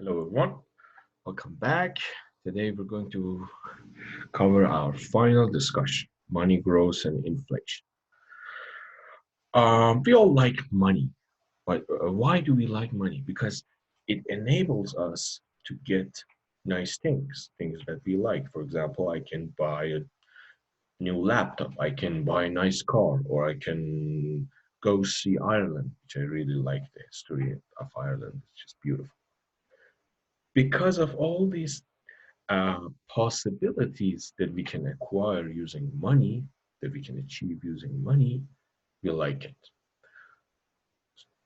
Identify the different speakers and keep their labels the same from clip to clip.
Speaker 1: Hello, everyone. Welcome back. Today, we're going to cover our final discussion money growth and inflation. We all like money, but why do we like money? Because it enables us to get nice things, things that we like. For example, I can buy a new laptop, I can buy a nice car, or I can go see Ireland, which I really like the history of Ireland. It's just beautiful. Because of all these possibilities that we can acquire using money, that we can achieve using money, we like it.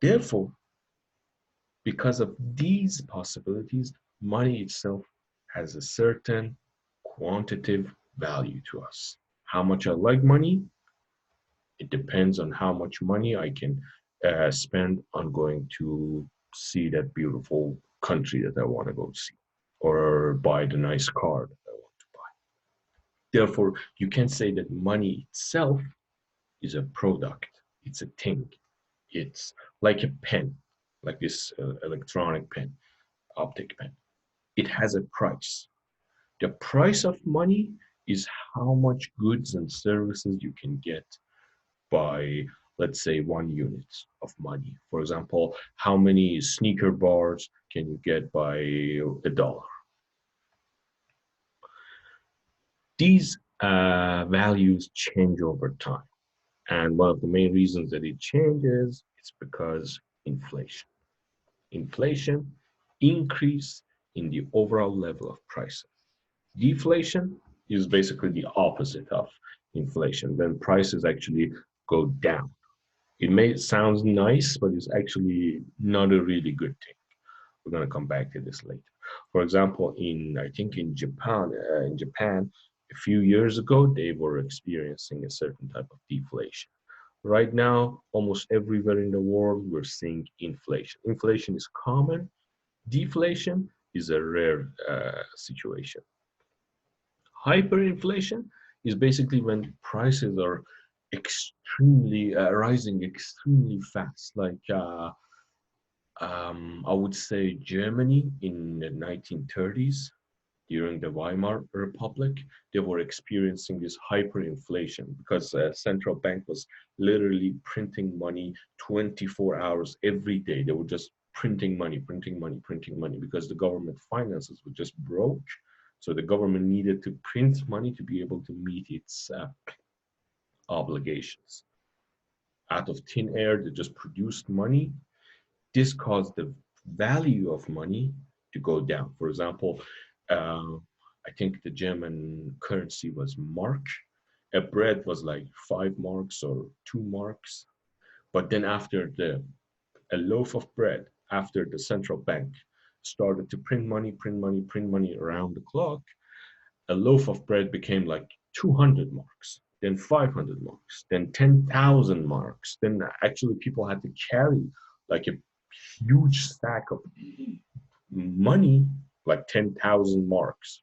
Speaker 1: Therefore, because of these possibilities, money itself has a certain quantitative value to us. How much I like money, it depends on how much money I can spend on going to see that beautiful country that I want to go see, or buy the nice car that I want to buy. Therefore, you can say that money itself is a product, it's a thing. It's like a pen, like this electronic pen, optic pen. It has a price. The price of money is how much goods and services you can get by, let's say, 1 unit of money. For example, how many sneaker bars can you get by $1? These values change over time. And one of the main reasons that it changes is because inflation. Inflation increase in the overall level of prices. Deflation is basically the opposite of inflation, when prices actually go down. It may sound nice, but it's actually not a really good thing. We're going to come back to this later. For example, I think in Japan, a few years ago, they were experiencing a certain type of deflation. Right now, almost everywhere in the world, we're seeing inflation. Inflation is common. Deflation is a rare situation. Hyperinflation is basically when prices are extremely rising extremely fast, like I would say Germany in the 1930s during the Weimar Republic, they were experiencing this hyperinflation because the central bank was literally printing money 24 hours every day. They were just printing money, printing money, printing money because the government finances were just broke. So the government needed to print money to be able to meet its obligations. Out of thin air, they just produced money. This caused the value of money to go down. For example, uh, I think the German currency was mark. A bread was like 5 marks or 2 marks. But then after a loaf of bread, after the central bank started to print money, print money, print money around the clock, a loaf of bread became like 200 marks, then 500 marks, then 10,000 marks. Then actually people had to carry like a huge stack of money, like 10,000 marks.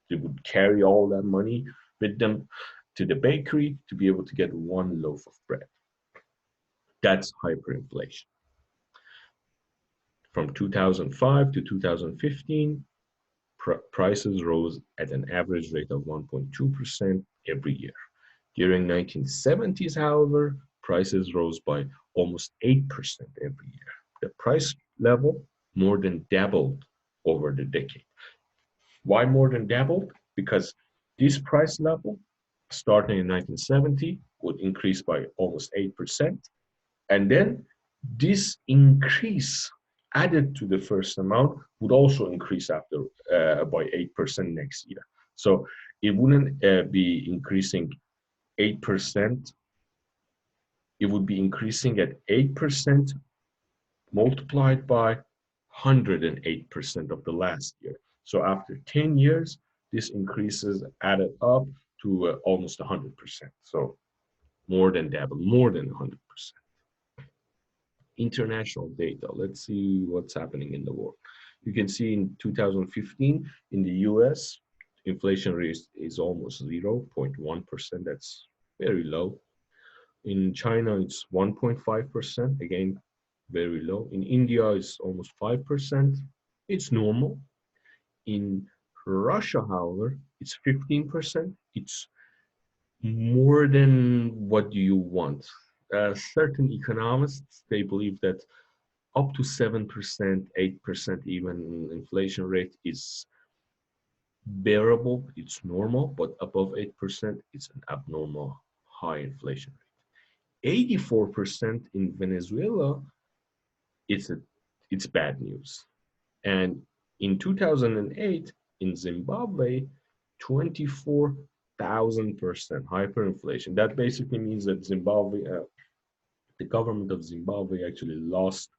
Speaker 1: They would carry all that money with them to the bakery to be able to get one loaf of bread. That's hyperinflation. From 2005 to 2015, prices rose at an average rate of 1.2% every year. During 1970s, however, prices rose by almost 8% every year. The price level more than doubled over the decade. Why more than doubled? Because this price level, starting in 1970, would increase by almost 8%. And then this increase added to the first amount would also increase after by 8% next year. So it wouldn't be increasing 8%, it would be increasing at 8% multiplied by 108% of the last year. So after 10 years, this increases added up to almost 100%. So more than double, more than 100%. International data. Let's see what's happening in the world. You can see in 2015 in the US, inflation rate is almost 0.1%. That's very low. In China, it's 1.5%. Again, very low. In India, it's almost 5%. It's normal. In Russia, however, it's 15%. It's more than what you want. Certain economists, they believe that up to 7%, 8% even inflation rate is bearable, it's normal, but above 8%, it's an abnormal high inflation rate. 84% in Venezuela, it's a it's bad news. And in 2008, in Zimbabwe, 24,000% hyperinflation. That basically means that the government of Zimbabwe actually lost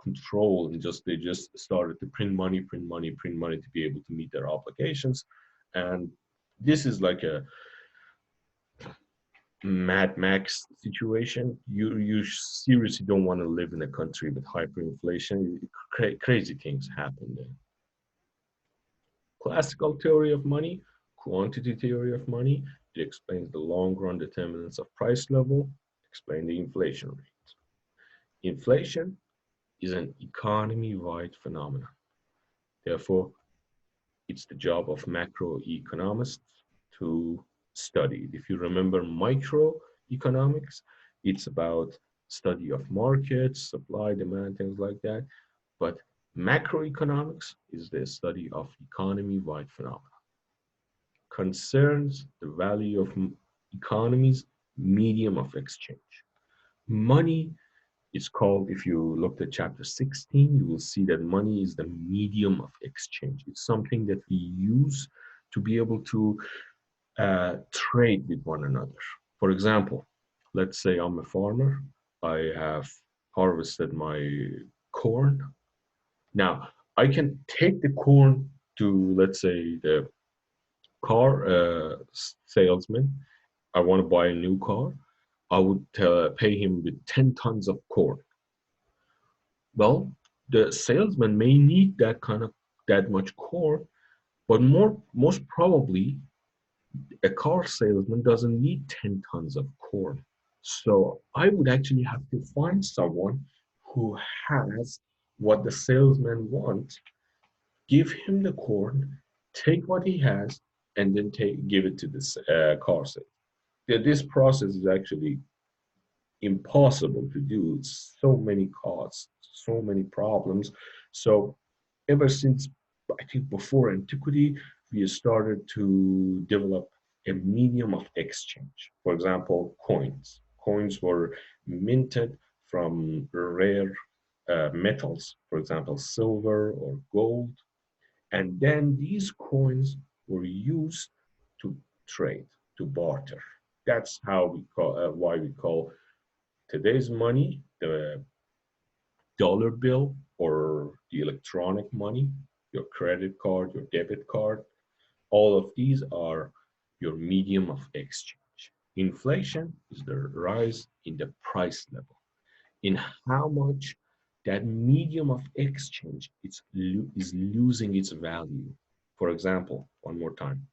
Speaker 1: control and they just started to print money, print money, print money to be able to meet their obligations. And this is like a Mad Max situation. You seriously don't want to live in a country with hyperinflation. Crazy things happen there. Classical theory of money, quantity theory of money, it explains the long run determinants of price level, explain the inflation rate. Inflation is an economy-wide phenomenon. Therefore, it's the job of macroeconomists to study it. If you remember microeconomics, it's about study of markets, supply, demand, things like that. But macroeconomics is the study of economy-wide phenomena. Concerns the value of economies, medium of exchange. Money is called, if you look at chapter 16, you will see that money is the medium of exchange. It's something that we use to be able to trade with one another. For example, let's say I'm a farmer. I have harvested my corn. Now, I can take the corn to, let's say, the car salesman. I want to buy a new car. I would pay him with 10 tons of corn. Well, the salesman may need that much corn, but most probably a car salesman doesn't need 10 tons of corn. So I would actually have to find someone who has what the salesman wants, give him the corn, take what he has, and then give it to this car salesman. This process is actually impossible to do. So many costs, so many problems. So ever since, I think before antiquity, we started to develop a medium of exchange. For example, coins. Coins were minted from rare metals, for example, silver or gold. And then these coins were used to trade, to barter. That's how why we call today's money the dollar bill or the electronic money, your credit card, your debit card. All of these are your medium of exchange. Inflation is the rise in the price level, in how much that medium of exchange is losing its value. For example, one more time,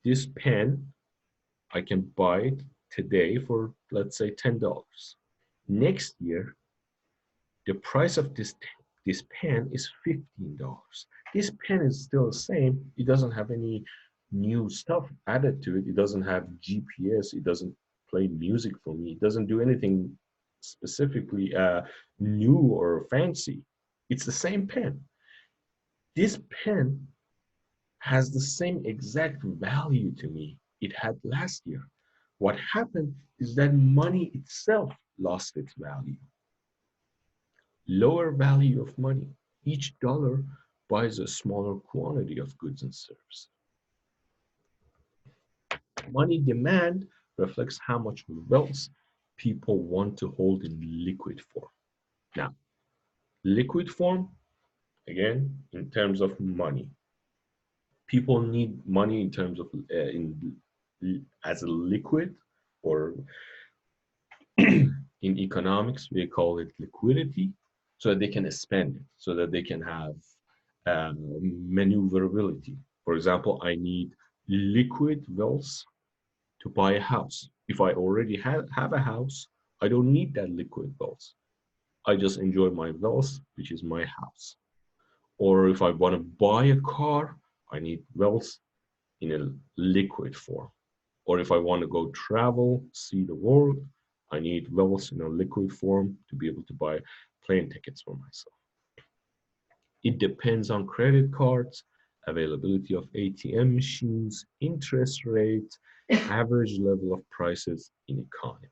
Speaker 1: this pen, I can buy it today for, let's say, $10. Next year, the price of this pen is $15. This pen is still the same. It doesn't have any new stuff added to it. It doesn't have GPS. It doesn't play music for me. It doesn't do anything specifically new or fancy. It's the same pen. This pen has the same exact value to me it had last year. What happened is that money itself lost its value. Lower value of money. Each dollar buys a smaller quantity of goods and services. Money demand reflects how much wealth people want to hold in liquid form. Now, liquid form, again, in terms of money. People need money in terms of as a liquid, or in economics, we call it liquidity, so that they can spend it, so that they can have maneuverability. For example, I need liquid wealth to buy a house. If I already have a house, I don't need that liquid wealth. I just enjoy my wealth, which is my house. Or if I want to buy a car, I need wealth in a liquid form. Or if I want to go travel, see the world, I need wealth in a liquid form to be able to buy plane tickets for myself. It depends on credit cards, availability of ATM machines, interest rate, average level of prices in economy.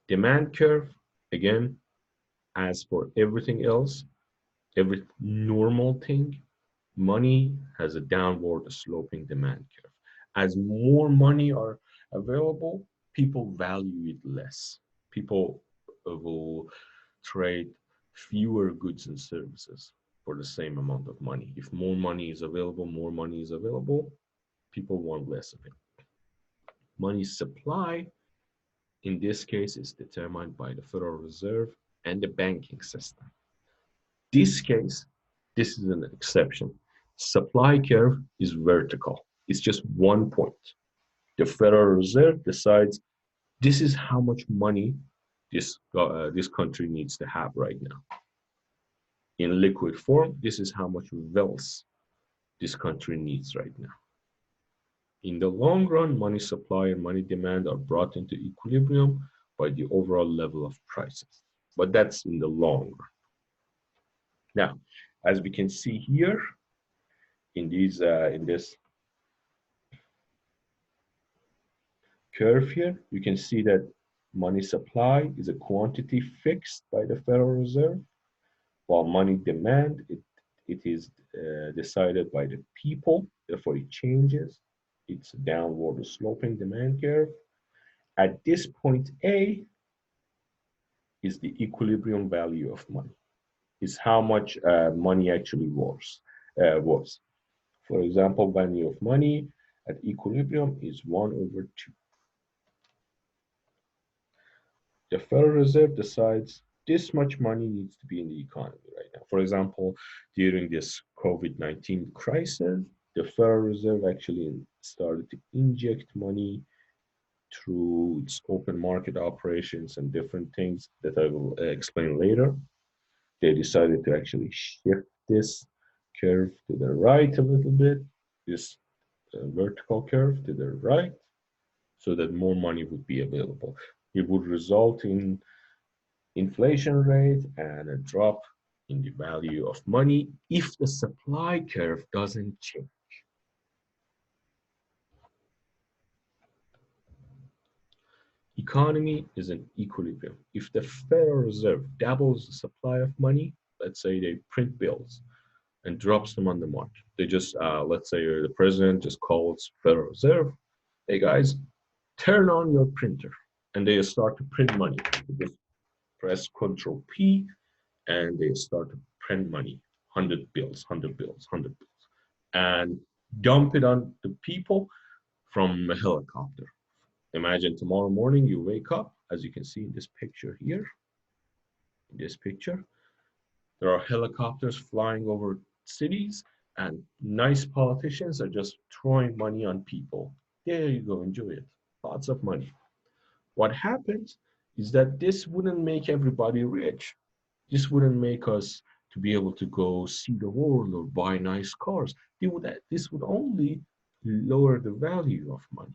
Speaker 1: Demand curve, again, as for everything else, every normal thing, money has a downward sloping demand curve. As more money are available, people value it less. People will trade fewer goods and services for the same amount of money. If more money is available, people want less of it. Money supply, in this case, is determined by the Federal Reserve and the banking system. This case, this is an exception. Supply curve is vertical. It's just one point. The Federal Reserve decides this is how much money this country needs to have right now. In liquid form, this is how much wealth this country needs right now. In the long run, money supply and money demand are brought into equilibrium by the overall level of prices. But that's in the long run. Now, as we can see here in this curve here, you can see that money supply is a quantity fixed by the Federal Reserve, while money demand, it is decided by the people, therefore it changes. It's a downward sloping demand curve. At this point A is the equilibrium value of money, is how much money actually was. For example, value of money at equilibrium is 1/2. The Federal Reserve decides this much money needs to be in the economy right now. For example, during this COVID-19 crisis, the Federal Reserve actually started to inject money through its open market operations and different things that I will explain later. They decided to actually shift this curve to the right a little bit, this vertical curve to the right, so that more money would be available. It would result in inflation rate and a drop in the value of money if the supply curve doesn't change. Economy is an equilibrium. If the Federal Reserve doubles the supply of money, let's say they print bills and drops them on the market. They just, let's say the president just calls Federal Reserve, hey guys, turn on your printer. And they start to print money. They just press Control P and they start to print money, 100 bills, 100 bills, 100 bills, and dump it on the people from a helicopter. Imagine tomorrow morning you wake up, as you can see in this picture here, in this picture, there are helicopters flying over cities and nice politicians are just throwing money on people. There you go, enjoy it. Lots of money. What happens is that this wouldn't make everybody rich. This wouldn't make us to be able to go see the world or buy nice cars. This would only lower the value of money.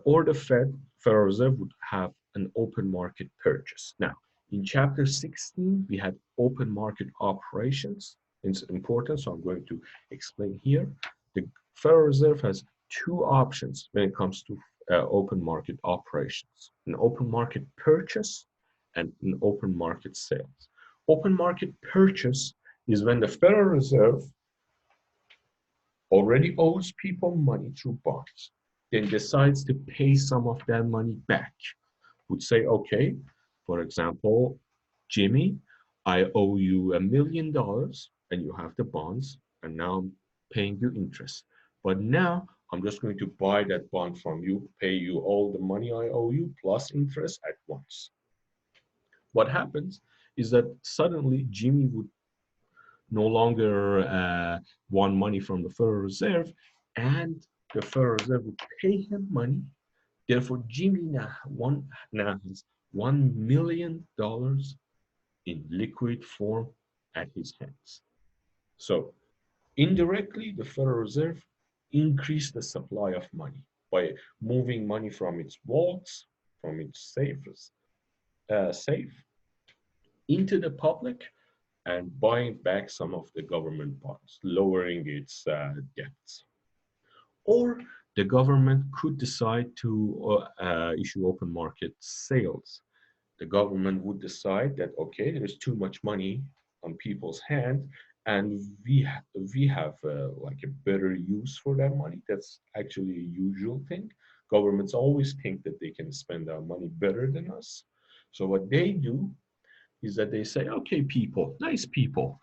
Speaker 1: Or the Federal Reserve would have an open market purchase. Now, in chapter 16, we had open market operations. It's important, so I'm going to explain here. The Federal Reserve has two options when it comes to open market operations: an open market purchase and an open market sales. Open market purchase is when the Federal Reserve already owes people money through bonds, then decides to pay some of that money back. Would say, okay, for example, Jimmy, I owe you $1 million and you have the bonds, and now I'm paying you interest. But now I'm just going to buy that bond from you, pay you all the money I owe you plus interest at once. What happens is that suddenly Jimmy would no longer want money from the Federal Reserve, and the Federal Reserve would pay him money. Therefore, Jimmy now has $1 million in liquid form at his hands. So indirectly, the Federal Reserve increased the supply of money by moving money from its vaults, from its safe into the public and buying back some of the government bonds, lowering its debts. Or the government could decide to issue open market sales. The government would decide that, okay, there's too much money on people's hand, and we have like a better use for that money. That's actually a usual thing. Governments always think that they can spend our money better than us. So what they do is that they say, okay, people, nice people,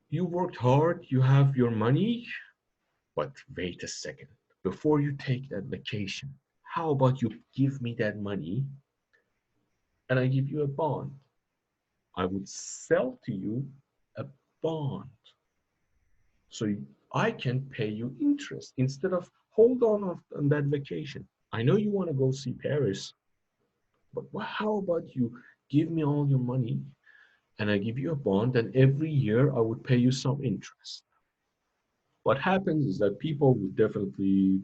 Speaker 1: you worked hard, you have your money, but wait a second. Before you take that vacation, how about you give me that money and I give you a bond? I would sell to you a bond so I can pay you interest instead of hold on that vacation. I know you want to go see Paris, but how about you give me all your money and I give you a bond, and every year I would pay you some interest. What happens is that people would definitely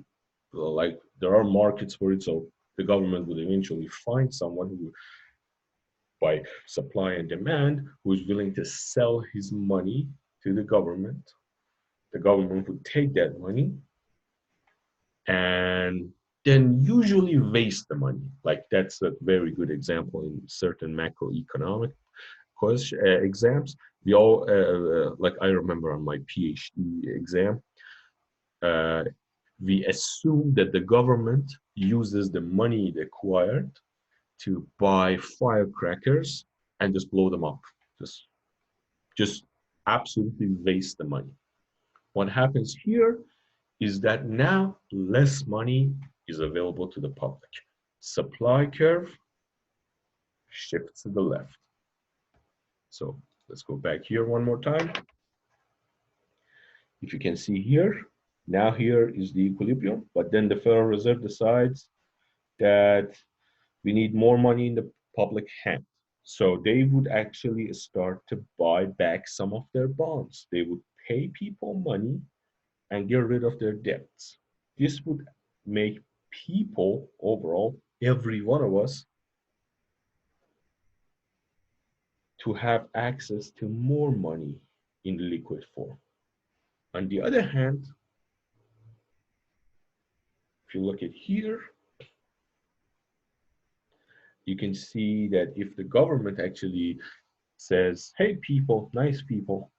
Speaker 1: like there are markets for it, so the government would eventually find someone who, by supply and demand, who is willing to sell his money to the government. The government would take that money and then usually waste the money. Like that's a very good example in certain macroeconomic exams. We all like I remember on my PhD exam, uh, we assume that the government uses the money it acquired to buy firecrackers and just blow them up. Just, just absolutely waste the money. What happens here is that now less money is available to the public. Supply curve shifts to the left. So let's go back here one more time. If you can see here, now here is the equilibrium, but then the Federal Reserve decides that we need more money in the public hand. So they would actually start to buy back some of their bonds. They would pay people money and get rid of their debts. This would make people overall, every one of us, to have access to more money in liquid form. On the other hand, if you look at here, you can see that if the government actually says, hey, people, nice people,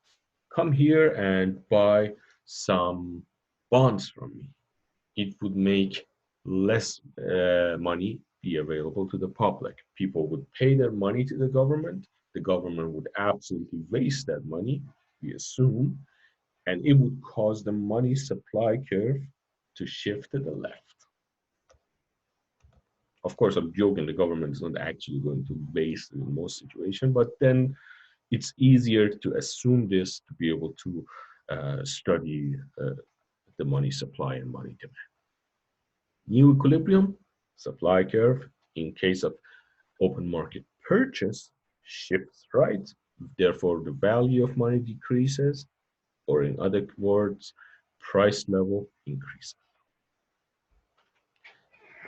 Speaker 1: come here and buy some bonds from me, it would make less money be available to the public. People would pay their money to the government. The government would absolutely waste that money, we assume, and it would cause the money supply curve to shift to the left. Of course, I'm joking, the government is not actually going to waste it in most situations, but then it's easier to assume this to be able to study the money supply and money demand. New equilibrium, supply curve, in case of open market purchase, shifts right. Therefore, the value of money decreases, or in other words, price level increases.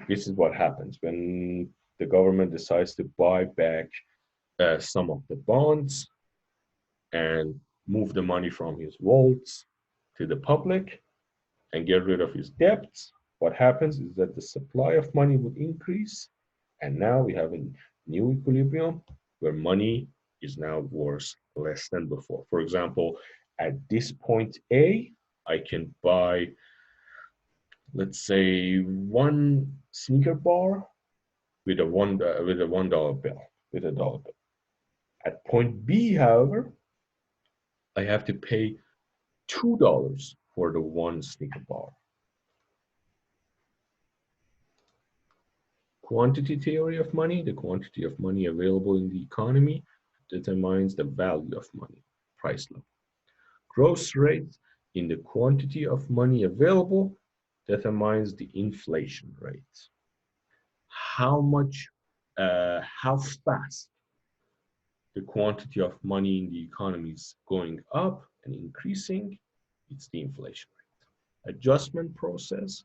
Speaker 1: This is what happens when the government decides to buy back some of the bonds and move the money from his vaults to the public and get rid of his debts. What happens is that the supply of money would increase, and now we have a new equilibrium where money is now worth less than before. For example, at this point A, I can buy, let's say, one sneaker bar with a $1 bill, with a dollar bill. At point B, however, I have to pay $2 for the one sneaker bar. Quantity theory of money, the quantity of money available in the economy determines the value of money, price level. Growth rate in the quantity of money available determines the inflation rate. How fast the quantity of money in the economy is going up and increasing, it's the inflation rate. Adjustment process,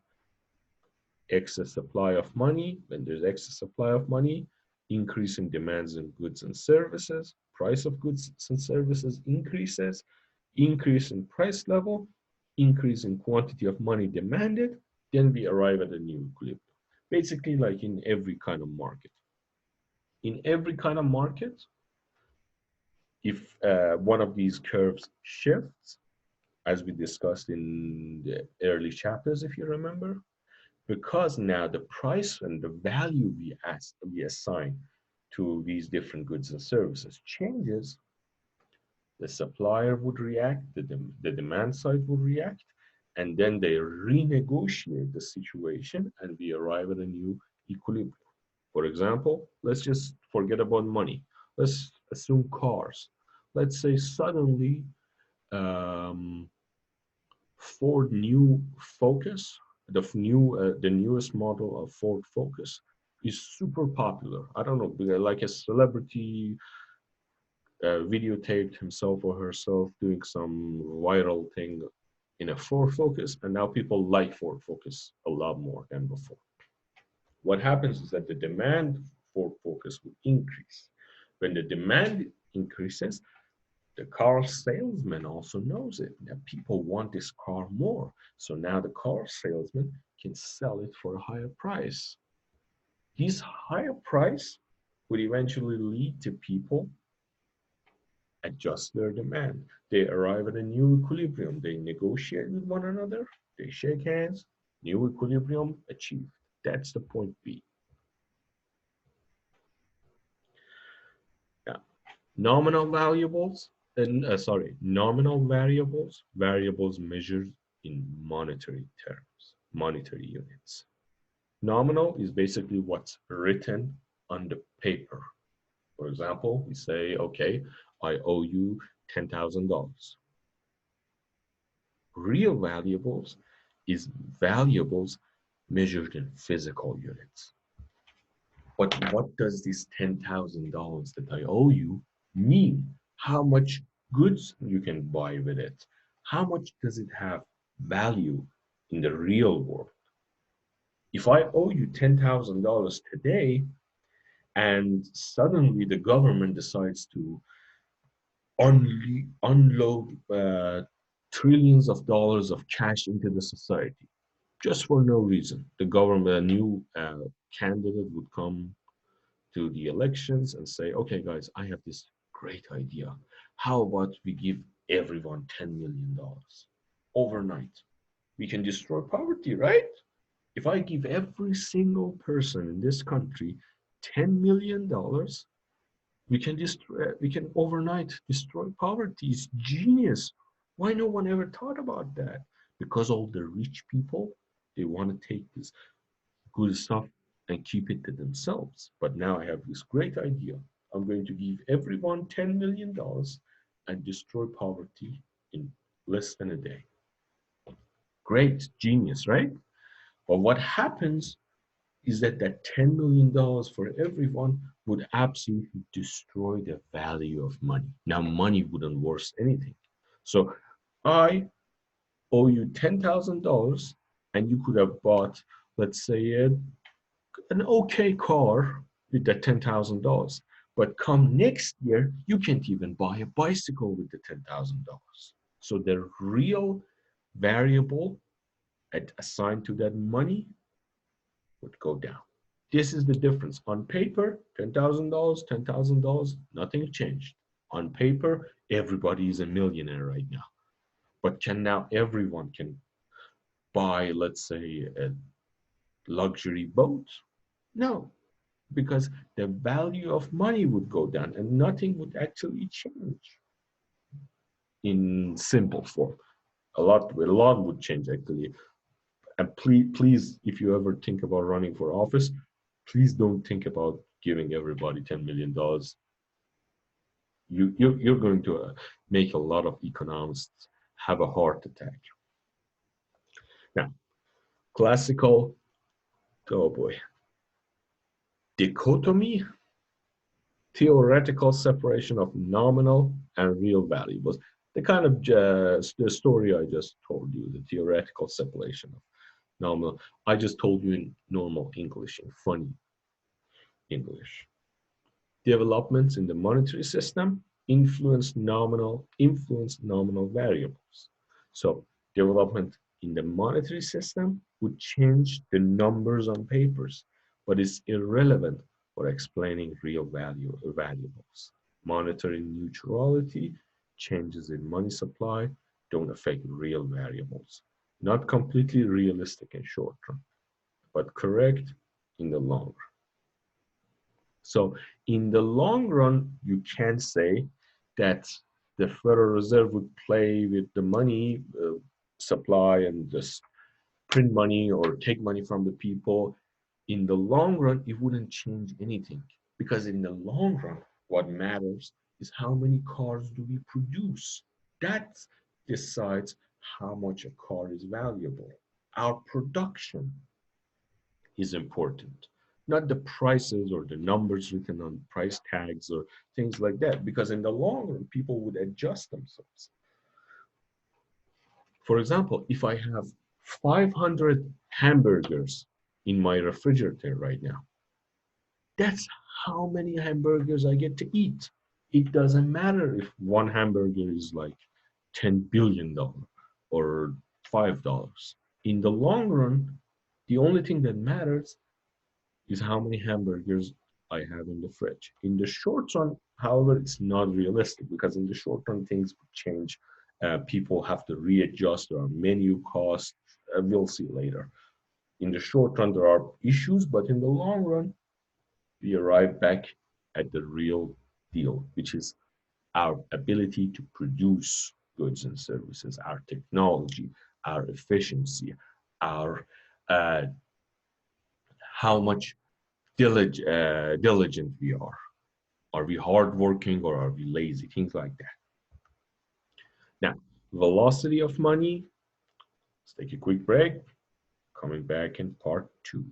Speaker 1: excess supply of money. When there's excess supply of money, increase in demands in goods and services, price of goods and services increases, increase in price level, increase in quantity of money demanded, then we arrive at a new equilibrium. Basically, like in every kind of market. In every kind of market, if one of these curves shifts, as we discussed in the early chapters, if you remember, because now the price and the value we assign to these different goods and services changes, the supplier would react, the demand side would react, and then they renegotiate the situation and we arrive at a new equilibrium. For example, let's just forget about money. Let's assume cars. Let's say suddenly Ford new Focus, the newest model of Ford Focus is super popular. I don't know, like a celebrity videotaped himself or herself doing some viral thing in a Ford Focus, and now people like Ford Focus a lot more than before. What happens is that the demand for Focus will increase. When the demand increases, the car salesman also knows it, that people want this car more. So now the car salesman can sell it for a higher price. This higher price would eventually lead to people adjust their demand. They arrive at a new equilibrium. They negotiate with one another. They shake hands. New equilibrium achieved. That's the point B. Now, nominal variables, nominal variables measured in monetary terms, monetary units. Nominal is basically what's written on the paper. For example, we say, okay, I owe you $10,000. Real variables is variables measured in physical units. But what does this $10,000 that I owe you mean? How much goods you can buy with it? How much does it have value in the real world? If I owe you $10,000 today, and suddenly the government decides to unload trillions of dollars of cash into the society, just for no reason. The government, a new candidate would come to the elections and say, okay, guys, I have this great idea. How about we give everyone $10 million overnight? We can destroy poverty, right? If I give every single person in this country $10 million, we can overnight destroy poverty. It's genius. Why no one ever thought about that? Because all the rich people, they want to take this good stuff and keep it to themselves. But now I have this great idea. I'm going to give everyone $10 million and destroy poverty in less than a day. Great, genius, right? But what happens is that that $10 million for everyone would absolutely destroy the value of money. Now, money wouldn't worth anything. So I owe you $10,000 and you could have bought, let's say, an okay car with that $10,000. But come next year, you can't even buy a bicycle with the $10,000. So the real variable assigned to that money would go down. This is the difference. On paper, $10,000, $10,000, nothing changed. On paper, everybody is a millionaire right now. But now everyone can buy, let's say, a luxury boat? No, because the value of money would go down and nothing would actually change in simple form. A lot would change actually. And please, if you ever think about running for office, please don't think about giving everybody $10 million. You're going to make a lot of economists have a heart attack. Now, classical, oh boy, dichotomy theoretical separation of nominal and real variables. The kind of the story I just told you, the theoretical separation of nominal. I just told you in normal English, in funny English. Developments in the monetary system influence nominal variables. So development in the monetary system would change the numbers on papers, but it's irrelevant for explaining real variables. Monetary neutrality, changes in money supply don't affect real variables. Not completely realistic in short term, but correct in the long run. So in the long run, you can say that the Federal Reserve would play with the money supply and just print money or take money from the people. In the long run, it wouldn't change anything because in the long run, what matters is how many cars do we produce. That decides how much a car is valuable. Our production is important, not the prices or the numbers written on price tags or things like that, because in the long run, people would adjust themselves. For example, if I have 500 hamburgers in my refrigerator right now, that's how many hamburgers I get to eat. It doesn't matter if one hamburger is like $10 billion or $5. In the long run, the only thing that matters is how many hamburgers I have in the fridge. In the short run, however, it's not realistic because in the short run, things would change. People have to readjust their menu costs. We'll see later. In the short run, there are issues, but in the long run, we arrive back at the real deal, which is our ability to produce goods and services, our technology, our efficiency, our how much diligent we are. Are we hardworking or are we lazy? Things like that. Now, velocity of money. Let's take a quick break. Coming back in part 2.